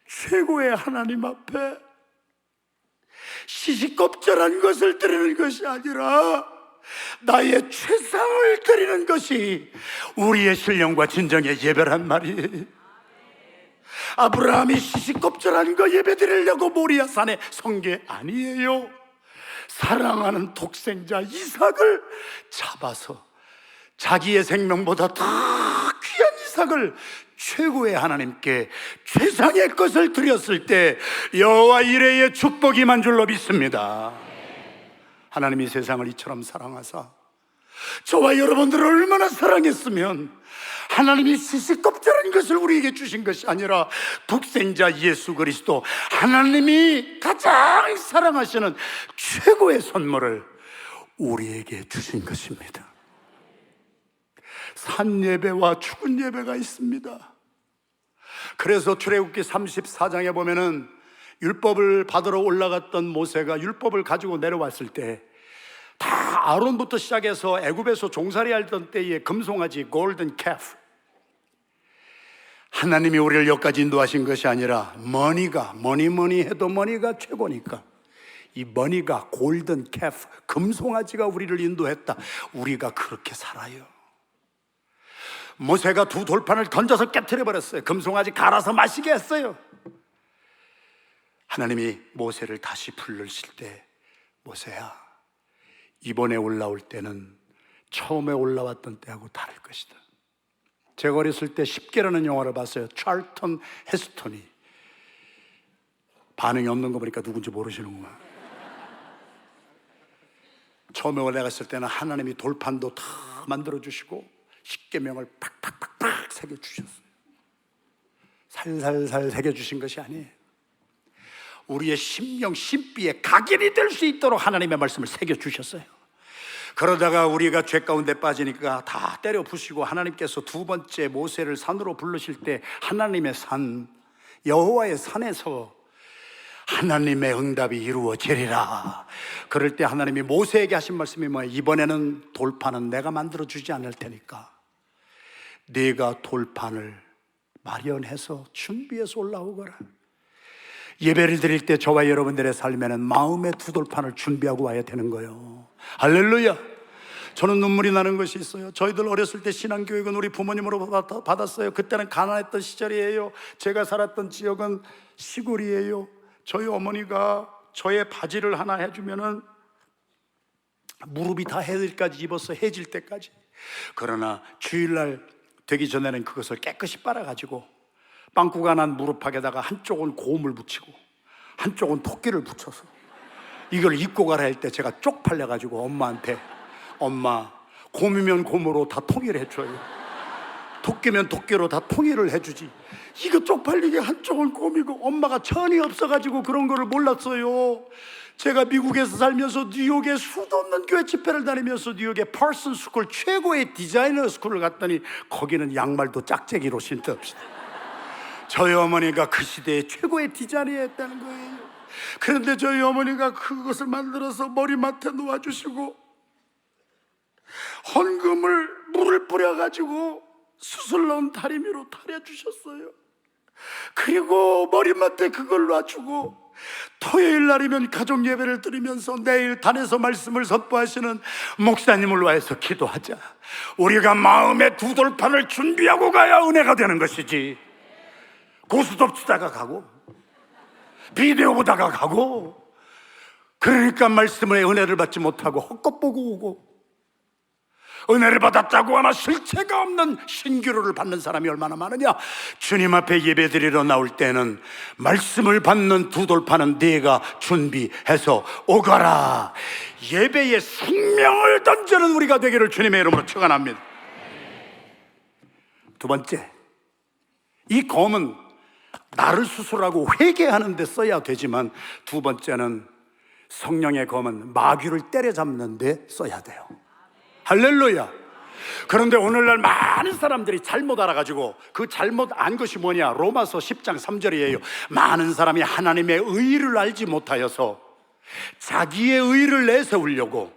최고의 하나님 앞에 시시껍절한 것을 드리는 것이 아니라 나의 최상을 드리는 것이 우리의 신령과 진정의 예배란 말이에요. 아브라함이 시시껍절한 거 예배 드리려고 모리아 산에 선 게 아니에요. 사랑하는 독생자 이삭을 잡아서 자기의 생명보다 더 귀한 이삭을 최고의 하나님께 최상의 것을 드렸을 때 여호와 이레의 축복이 임한 줄로 믿습니다. 하나님이 세상을 이처럼 사랑하사 저와 여러분들을 얼마나 사랑했으면 하나님이 시시껍질한 것을 우리에게 주신 것이 아니라 독생자 예수 그리스도, 하나님이 가장 사랑하시는 최고의 선물을 우리에게 주신 것입니다. 산 예배와 죽은 예배가 있습니다. 그래서 출애굽기 34장에 보면은 율법을 받으러 올라갔던 모세가 율법을 가지고 내려왔을 때 다 아론부터 시작해서 애굽에서 종살이 하던 때에 금송아지 골든 캐프, 하나님이 우리를 여기까지 인도하신 것이 아니라 뭐니 해도 머니가 최고니까 이 머니가 골든 캐프, 금송아지가 우리를 인도했다. 우리가 그렇게 살아요. 모세가 두 돌판을 던져서 깨트려 버렸어요. 금송아지 갈아서 마시게 했어요. 하나님이 모세를 다시 부르실 때, 모세야, 이번에 올라올 때는 처음에 올라왔던 때하고 다를 것이다. 제가 어렸을 때 10개라는 영화를 봤어요. 찰턴 헤스턴이. 반응이 없는 거 보니까 누군지 모르시는구나. 처음에 올라갔을 때는 하나님이 돌판도 다 만들어주시고 십계명을 팍팍팍팍 새겨주셨어요. 살살살 새겨주신 것이 아니에요. 우리의 심령 심비에 각인이 될 수 있도록 하나님의 말씀을 새겨주셨어요. 그러다가 우리가 죄 가운데 빠지니까 다 때려 부시고 하나님께서 두 번째 모세를 산으로 부르실 때 하나님의 산, 여호와의 산에서 하나님의 응답이 이루어지리라. 그럴 때 하나님이 모세에게 하신 말씀이 뭐예요? 이번에는 돌판은 내가 만들어주지 않을 테니까 네가 돌판을 마련해서 준비해서 올라오거라. 예배를 드릴 때 저와 여러분들의 삶에는 마음의 두 돌판을 준비하고 와야 되는 거예요. 할렐루야. 저는 눈물이 나는 것이 있어요. 저희들 어렸을 때 신앙교육은 우리 부모님으로 받았어요. 그때는 가난했던 시절이에요. 제가 살았던 지역은 시골이에요. 저희 어머니가 저의 바지를 하나 해주면은 무릎이 다 해질까지 입어서 해질 때까지. 그러나 주일날 되기 전에는 그것을 깨끗이 빨아가지고 빵꾸가 난 무릎팍에다가 한쪽은 고음을 붙이고 한쪽은 토끼를 붙여서 이걸 입고 가라 할 때 제가 쪽팔려가지고 엄마한테, 엄마, 곰이면 곰으로 다 통일을 해줘요. 토끼면 토끼로 다 통일을 해주지. 이거 쪽팔리게 한쪽은 곰이고. 엄마가 천이 없어가지고 그런 거를 몰랐어요. 제가 미국에서 살면서 뉴욕에 수도 없는 교회 집회를 다니면서 뉴욕의 퍼슨 스쿨, 최고의 디자이너 스쿨을 갔더니 거기는 양말도 짝재기로 신듯이. 저희 어머니가 그 시대의 최고의 디자이너였다는 거예요. 그런데 저희 어머니가 그것을 만들어서 머리맡에 놓아주시고 헌금을 물을 뿌려가지고 수술 넣은 다리미로 타려주셨어요. 그리고 머리맡에 그걸 놔주고 토요일 날이면 가족 예배를 드리면서 내일 단에서 말씀을 선포하시는 목사님을 위해서 기도하자. 우리가 마음의 두 돌판을 준비하고 가야 은혜가 되는 것이지. 고스톱 치다가 가고 비디오 보다가 가고 그러니까 말씀의 은혜를 받지 못하고 헛것 보고 오고, 은혜를 받았다고 하나 실체가 없는 신기루를 받는 사람이 얼마나 많으냐. 주님 앞에 예배드리러 나올 때는 말씀을 받는 두 돌판은 네가 준비해서 오거라. 예배에 생명을 던지는 우리가 되기를 주님의 이름으로 축원합니다. 두 번째, 이 검은 나를 수술하고 회개하는 데 써야 되지만, 두 번째는 성령의 검은 마귀를 때려잡는 데 써야 돼요. 할렐루야. 그런데 오늘날 많은 사람들이 잘못 알아가지고, 그 잘못 안 것이 뭐냐, 로마서 10장 3절이에요 많은 사람이 하나님의 의를 알지 못하여서 자기의 의를 내세우려고,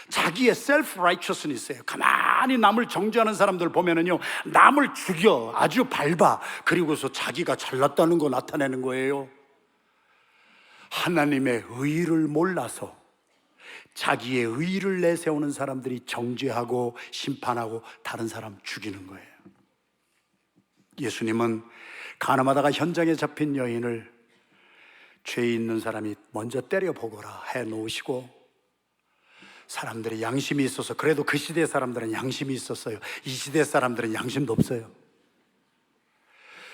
자기의 셀프 라이처스니스예요. 가만히 남을 정죄하는 사람들 보면은요, 남을 죽여 아주 밟아, 그리고서 자기가 잘났다는 거 나타내는 거예요. 하나님의 의를 몰라서 자기의 의를 내세우는 사람들이 정죄하고 심판하고 다른 사람 죽이는 거예요. 예수님은 가늠하다가 현장에 잡힌 여인을 죄 있는 사람이 먼저 때려보거라 해놓으시고, 사람들이 양심이 있어서, 그래도 그 시대 사람들은 양심이 있었어요. 이 시대 사람들은 양심도 없어요.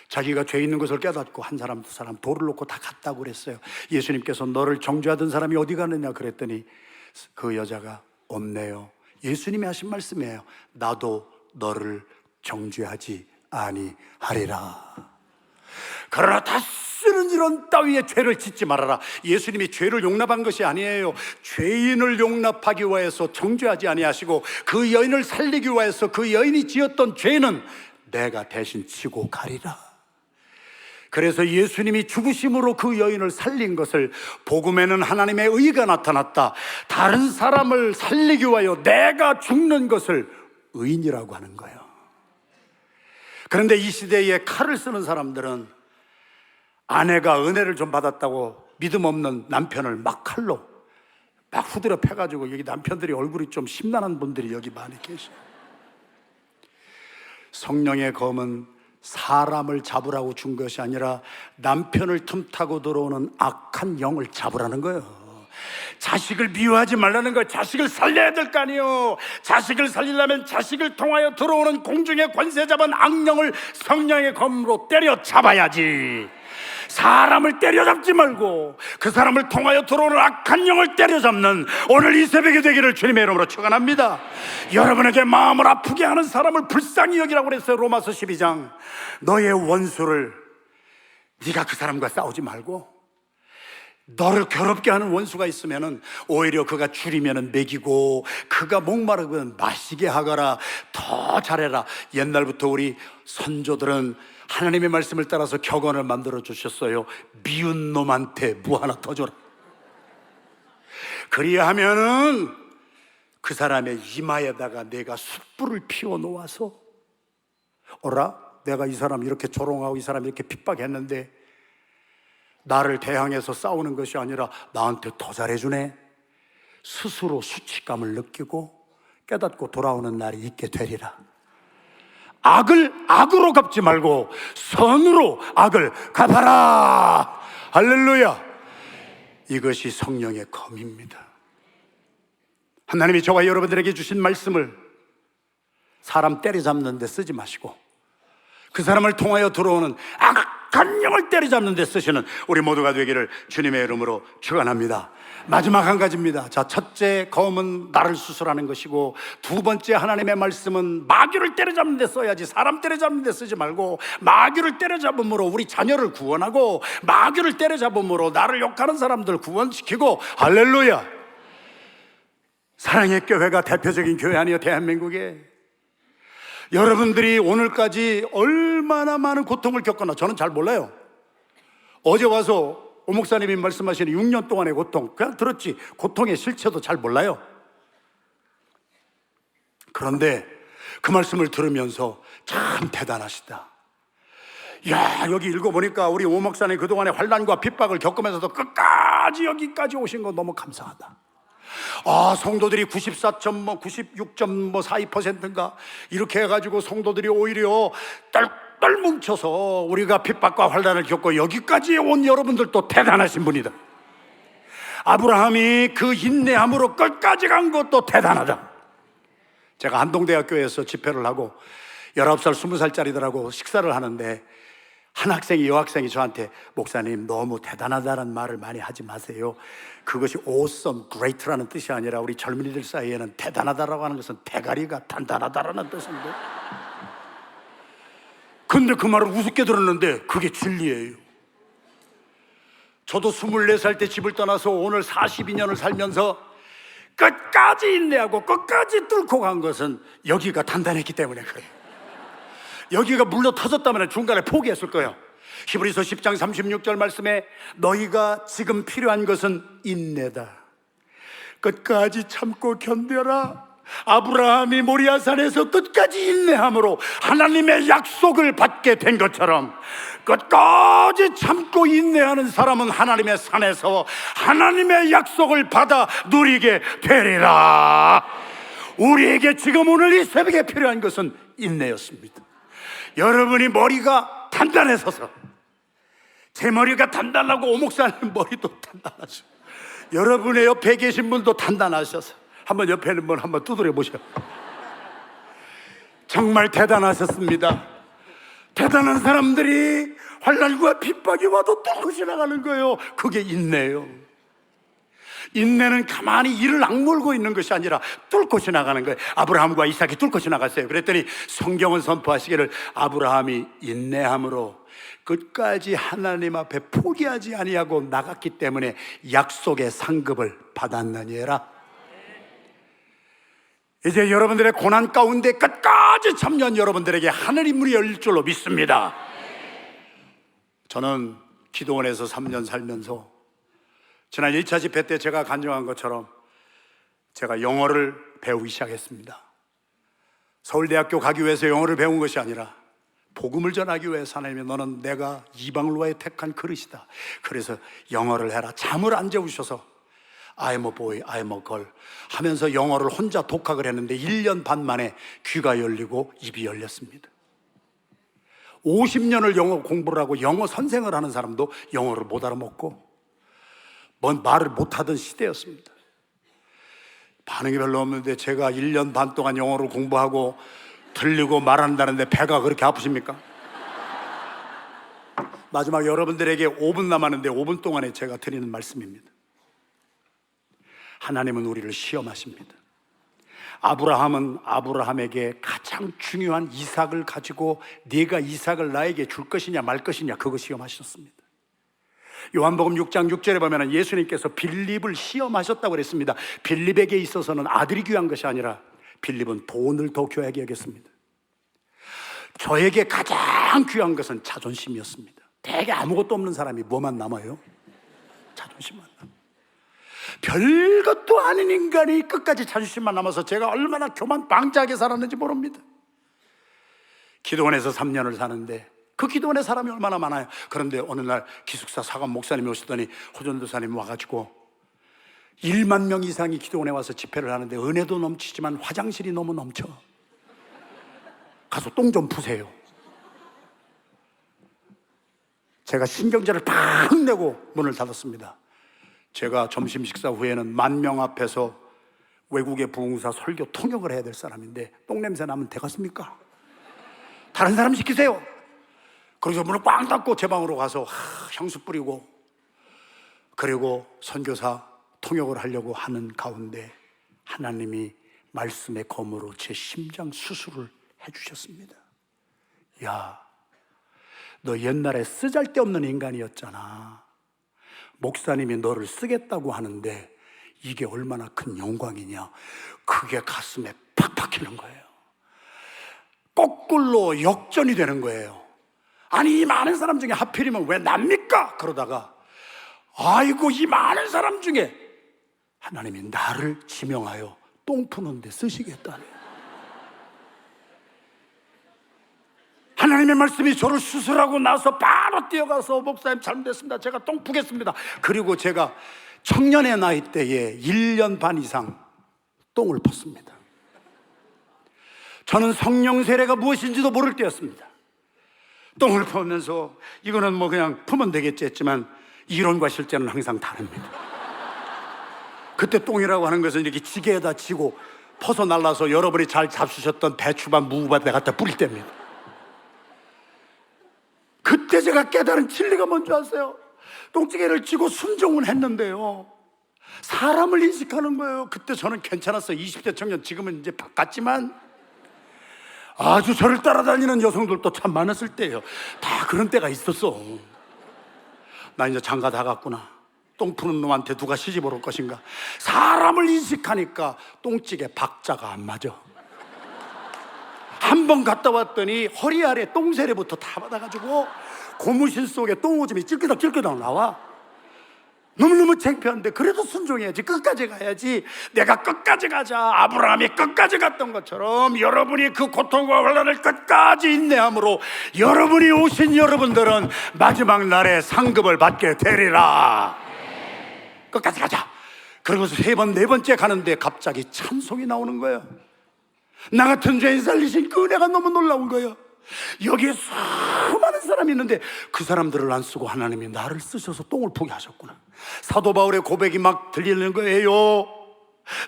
자기가 죄 있는 것을 깨닫고 한 사람 두 사람 돌을 놓고 다 갔다고 그랬어요. 예수님께서 너를 정죄하던 사람이 어디 가느냐 그랬더니 그 여자가 없네요. 예수님이 하신 말씀이에요. 나도 너를 정죄하지 아니하리라. 그러나 다시는 이런 따위의 죄를 짓지 말아라. 예수님이 죄를 용납한 것이 아니에요. 죄인을 용납하기 위해서 정죄하지 아니하시고 그 여인을 살리기 위해서 그 여인이 지었던 죄는 내가 대신 지고 가리라. 그래서 예수님이 죽으심으로 그 여인을 살린 것을, 복음에는 하나님의 의가 나타났다, 다른 사람을 살리기 위하여 내가 죽는 것을 의인이라고 하는 거예요. 그런데 이 시대에 칼을 쓰는 사람들은 아내가 은혜를 좀 받았다고 믿음 없는 남편을 막 칼로 막 후드려 패가지고, 여기 남편들이 얼굴이 좀 심란한 분들이 여기 많이 계셔요. 성령의 검은 사람을 잡으라고 준 것이 아니라 남편을 틈타고 들어오는 악한 영을 잡으라는 거예요. 자식을 미워하지 말라는 거예요. 자식을 살려야 될 거 아니에요. 자식을 살리려면 자식을 통하여 들어오는 공중의 권세 잡은 악령을 성령의 검으로 때려잡아야지. 사람을 때려잡지 말고 그 사람을 통하여 들어오는 악한 영을 때려잡는 오늘 이 새벽이 되기를 주님의 이름으로 축원합니다. 여러분에게 마음을 아프게 하는 사람을 불쌍히 여기라고 그랬어요. 로마서 12장. 너의 원수를, 네가 그 사람과 싸우지 말고 너를 괴롭게 하는 원수가 있으면은 오히려 그가 줄이면은 먹이고 그가 목마르면 마시게 하거라. 더 잘해라. 옛날부터 우리 선조들은 하나님의 말씀을 따라서 격언을 만들어 주셨어요. 미운 놈한테 무 하나 더 줘라. 그리하면은 그 사람의 이마에다가 내가 숯불을 피워 놓아서, 어라? 내가 이 사람 이렇게 조롱하고 이 사람 이렇게 핍박했는데 나를 대항해서 싸우는 것이 아니라 나한테 더 잘해주네. 스스로 수치감을 느끼고 깨닫고 돌아오는 날이 있게 되리라. 악을 악으로 갚지 말고 선으로 악을 갚아라. 할렐루야. 이것이 성령의 검입니다. 하나님이 저와 여러분들에게 주신 말씀을 사람 때려잡는 데 쓰지 마시고 그 사람을 통하여 들어오는 악한 영을 때려잡는 데 쓰시는 우리 모두가 되기를 주님의 이름으로 축원합니다. 마지막 한 가지입니다. 자, 첫째 검은 나를 수술하는 것이고, 두 번째 하나님의 말씀은 마귀를 때려잡는 데 써야지 사람 때려잡는 데 쓰지 말고, 마귀를 때려잡음으로 우리 자녀를 구원하고 마귀를 때려잡음으로 나를 욕하는 사람들 구원시키고. 할렐루야. 사랑의 교회가 대표적인 교회 아니에요, 대한민국에. 여러분들이 오늘까지 얼마나 많은 고통을 겪거나 저는 잘 몰라요. 어제 와서 오 목사님이 말씀하시는 6년 동안의 고통 그냥 들었지 고통의 실체도 잘 몰라요. 그런데 그 말씀을 들으면서 참 대단하시다. 야, 여기 읽어보니까 우리 오 목사님 그동안의 환난과 핍박을 겪으면서도 끝까지 여기까지 오신 거 너무 감사하다. 아, 성도들이 96.42%인가 이렇게 해가지고 성도들이 오히려 똘똘 뭉쳐서 우리가 핍박과 환난을 겪고 여기까지 온 여러분들도 대단하신 분이다. 아브라함이 그 인내함으로 끝까지 간 것도 대단하다. 제가 한동대학교에서 집회를 하고 19살, 20살짜리들하고 식사를 하는데 한 학생이, 여학생이 저한테 목사님 너무 대단하다는 말을 많이 하지 마세요. 그것이 awesome, great라는 뜻이 아니라 우리 젊은이들 사이에는 대단하다라고 하는 것은 대가리가 단단하다라는 뜻인데, 근데 그 말을 우습게 들었는데 그게 진리예요. 저도 24살 때 집을 떠나서 오늘 42년을 살면서 끝까지 인내하고 끝까지 뚫고 간 것은 여기가 단단했기 때문에 그래요. 여기가 물러 터졌다면 중간에 포기했을 거예요. 히브리서 10장 36절 말씀에 너희가 지금 필요한 것은 인내다. 끝까지 참고 견뎌라. 아브라함이 모리아산에서 끝까지 인내함으로 하나님의 약속을 받게 된 것처럼 끝까지 참고 인내하는 사람은 하나님의 산에서 하나님의 약속을 받아 누리게 되리라. 우리에게 지금 오늘 이 새벽에 필요한 것은 인내였습니다. 여러분이 머리가 단단해서서, 제 머리가 단단하고 오 목사님 머리도 단단하죠. 여러분의 옆에 계신 분도 단단하셔서 한번 옆에 있는 분 한번 두드려 보셔. 정말 대단하셨습니다. 대단한 사람들이 환난과 핍박이 와도 뚫고 지나가는 거예요. 그게 인내예요. 인내는 가만히 이를 악물고 있는 것이 아니라 뚫고 지나가는 거예요. 아브라함과 이삭이 뚫고 지나갔어요. 그랬더니 성경은 선포하시기를 아브라함이 인내함으로 끝까지 하나님 앞에 포기하지 아니하고 나갔기 때문에 약속의 상급을 받았느니라. 이제 여러분들의 고난 가운데 끝까지 참여한 여러분들에게 하늘의 문이 열릴 줄로 믿습니다. 저는 기도원에서 3년 살면서 지난 1차 집회 때 제가 간증한 것처럼 제가 영어를 배우기 시작했습니다. 서울대학교 가기 위해서 영어를 배운 것이 아니라 복음을 전하기 위해서 하나님이 너는 내가 이방로에 택한 그릇이다. 그래서 영어를 해라. 잠을 안 재우셔서 I'm a boy, I'm a girl 하면서 영어를 혼자 독학을 했는데 1년 반 만에 귀가 열리고 입이 열렸습니다. 50년을 영어 공부를 하고 영어 선생을 하는 사람도 영어를 못 알아먹고 뭔 말을 못하던 시대였습니다. 반응이 별로 없는데 제가 1년 반 동안 영어를 공부하고 들리고 말한다는데 배가 그렇게 아프십니까? 마지막 여러분들에게 5분 남았는데 5분 동안에 제가 드리는 말씀입니다. 하나님은 우리를 시험하십니다. 아브라함은 아브라함에게 가장 중요한 이삭을 가지고 네가 이삭을 나에게 줄 것이냐 말 것이냐 그거 시험하셨습니다. 요한복음 6장 6절에 보면 예수님께서 빌립을 시험하셨다고 그랬습니다. 빌립에게 있어서는 아들이 귀한 것이 아니라 빌립은 돈을 더 귀하게 여겼습니다. 저에게 가장 귀한 것은 자존심이었습니다. 되게 아무것도 없는 사람이 뭐만 남아요? 자존심만 남아요. 별것도 아닌 인간이 끝까지 자존심만 남아서 제가 얼마나 교만방자하게 살았는지 모릅니다. 기도원에서 3년을 사는데 그 기도원에 사람이 얼마나 많아요. 그런데 어느 날 기숙사 사관 목사님이 오시더니 호전도사님이 와가지고 1만 명 이상이 기도원에 와서 집회를 하는데 은혜도 넘치지만 화장실이 너무 넘쳐. 가서 똥 좀 푸세요. 제가 신경제를 팍 내고 문을 닫았습니다. 제가 점심 식사 후에는 10,000명 앞에서 외국의 부흥사 설교 통역을 해야 될 사람인데 똥냄새 나면 되겠습니까? 다른 사람 시키세요. 그래서 문을 꽝 닫고 제 방으로 가서 향수 뿌리고 그리고 선교사 통역을 하려고 하는 가운데 하나님이 말씀의 검으로 제 심장 수술을 해주셨습니다. 야, 너 옛날에 쓰잘데없는 인간이었잖아. 목사님이 너를 쓰겠다고 하는데 이게 얼마나 큰 영광이냐. 그게 가슴에 팍 박히는 거예요. 거꾸로 역전이 되는 거예요. 아니 이 많은 사람 중에 하필이면 왜 납니까? 그러다가 아이고 이 많은 사람 중에 하나님이 나를 지명하여 똥 푸는 데 쓰시겠다네. 하나님의 말씀이 저를 수술하고 나서 바로 뛰어가서 목사님 잘못됐습니다. 제가 똥 푸겠습니다. 그리고 제가 청년의 나이 때에 1년 반 이상 똥을 폈습니다. 저는 성령 세례가 무엇인지도 모를 때였습니다. 똥을 푸면서 이거는 뭐 그냥 푸면 되겠지 했지만 이론과 실제는 항상 다릅니다. 그때 똥이라고 하는 것은 이렇게 지게에다 치고 퍼서 날라서 여러분이 잘 잡수셨던 배추밭 무밭에 갖다 뿌릴 때입니다. 그때 제가 깨달은 진리가 뭔지 아세요? 똥찌개를 쥐고 순종을 했는데요 사람을 인식하는 거예요. 그때 저는 괜찮았어요. 20대 청년, 지금은 이제 바꿨지만 아주 저를 따라다니는 여성들도 참 많았을 때예요. 다 그런 때가 있었어. 나 이제 장가 다 갔구나. 똥 푸는 놈한테 누가 시집을 올 것인가. 사람을 인식하니까 똥찌개 박자가 안 맞아. 한 번 갔다 왔더니 허리 아래 똥세례부터 다 받아가지고 고무신 속에 똥오줌이 찔끄덕 나와. 너무너무 창피한데 그래도 순종해야지. 끝까지 가야지. 내가 끝까지 가자. 아브라함이 끝까지 갔던 것처럼 여러분이 그 고통과 혼란을 끝까지 인내함으로 여러분이 오신 여러분들은 마지막 날에 상급을 받게 되리라. 끝까지 가자. 그러고서 3번, 4번째 가는데 갑자기 찬송이 나오는 거예요. 나 같은 죄인 살리신 그 은혜가 너무 놀라운 거예요. 여기에 수많은 사람이 있는데 그 사람들을 안 쓰고 하나님이 나를 쓰셔서 똥을 푸게 하셨구나. 사도 바울의 고백이 막 들리는 거예요.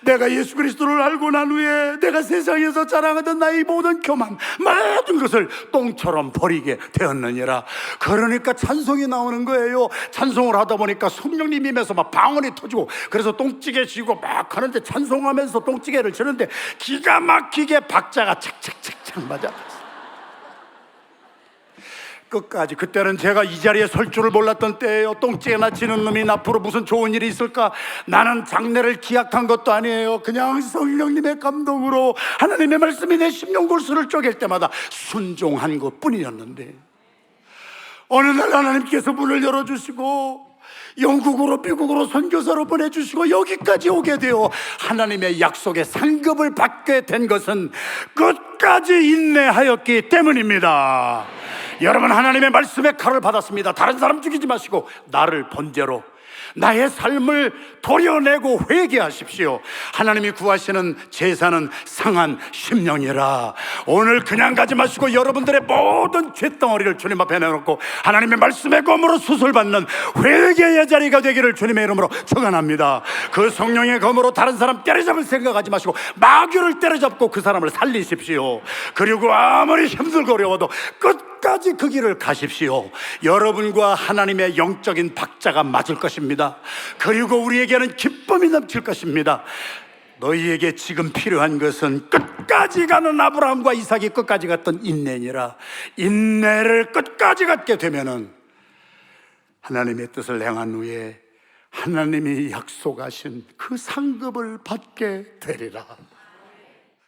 내가 예수 그리스도를 알고 난 후에 내가 세상에서 자랑하던 나의 모든 교만, 모든 것을 똥처럼 버리게 되었느니라. 그러니까 찬송이 나오는 거예요. 찬송을 하다 보니까 성령님 임해서 막 방언이 터지고, 그래서 똥찌개 쥐고 막 하는데, 찬송하면서 똥찌개를 치는데 기가 막히게 박자가 착착착착 맞아. 끝까지. 그때는 제가 이 자리에 설 줄을 몰랐던 때예요. 똥찌개나 치는 놈이 앞으로 무슨 좋은 일이 있을까? 나는 장래를 기약한 것도 아니에요. 그냥 성령님의 감동으로 하나님의 말씀이 내 심령골수를 쪼갤 때마다 순종한 것뿐이었는데, 어느 날 하나님께서 문을 열어주시고 영국으로 미국으로 선교사로 보내주시고 여기까지 오게 되어 하나님의 약속의 상급을 받게 된 것은 끝까지 인내하였기 때문입니다. 여러분, 하나님의 말씀의 칼을 받았습니다. 다른 사람 죽이지 마시고 나를 번제로, 나의 삶을 도려내고 회개하십시오. 하나님이 구하시는 제사는 상한 심령이라. 오늘 그냥 가지 마시고 여러분들의 모든 죄덩어리를 주님 앞에 내놓고 하나님의 말씀의 검으로 수술받는 회개의 자리가 되기를 주님의 이름으로 축원합니다. 그 성령의 검으로 다른 사람 때려잡을 생각하지 마시고 마귀를 때려잡고 그 사람을 살리십시오. 그리고 아무리 힘들고 어려워도 끝까지 그 길을 가십시오. 여러분과 하나님의 영적인 박자가 맞을 것입니다. 그리고 우리에게는 기쁨이 넘칠 것입니다. 너희에게 지금 필요한 것은 끝까지 가는 아브라함과 이삭이 끝까지 갔던 인내니라. 인내를 끝까지 갖게 되면은 하나님의 뜻을 행한 후에 하나님이 약속하신 그 상급을 받게 되리라.